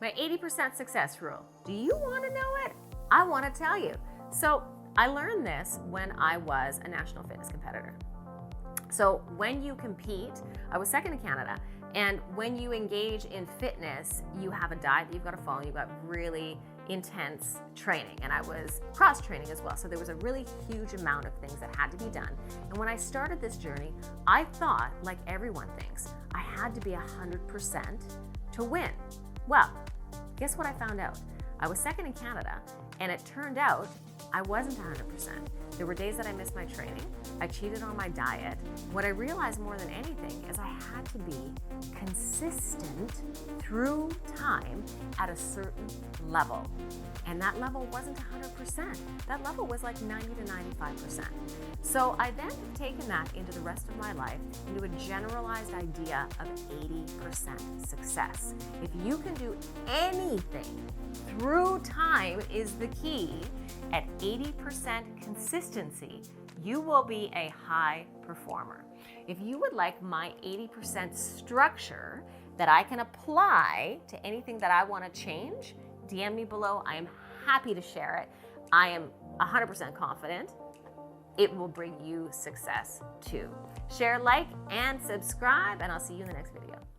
My 80% success rule. Do you want to know it? I want to tell you. So I learned this when I was a national fitness competitor. So when you compete, I was second in Canada, and when you engage in fitness, you have a diet that you've got to follow. You've got really intense training, and I was cross training as well. So there was a really huge amount of things that had to be done. And when I started this journey, I thought, like everyone thinks, I had to be 100% to win. Well, guess what I found out? I was second in Canada, and it turned out I wasn't 100%. There were days that I missed my training. I cheated on my diet. What I realized more than anything is I had to be consistent through time at a certain level. And that level wasn't 100%. That level was like 90 to 95%. So I then have taken that into the rest of my life into a generalized idea of 80% success. If you can do anything through time is the key. At 80% consistency, you will be a high performer. If you would like my 80% structure that I can apply to anything that I want to change, DM me below. I am happy to share it. I am 100% confident it will bring you success too. Share, like, and subscribe, and I'll see you in the next video.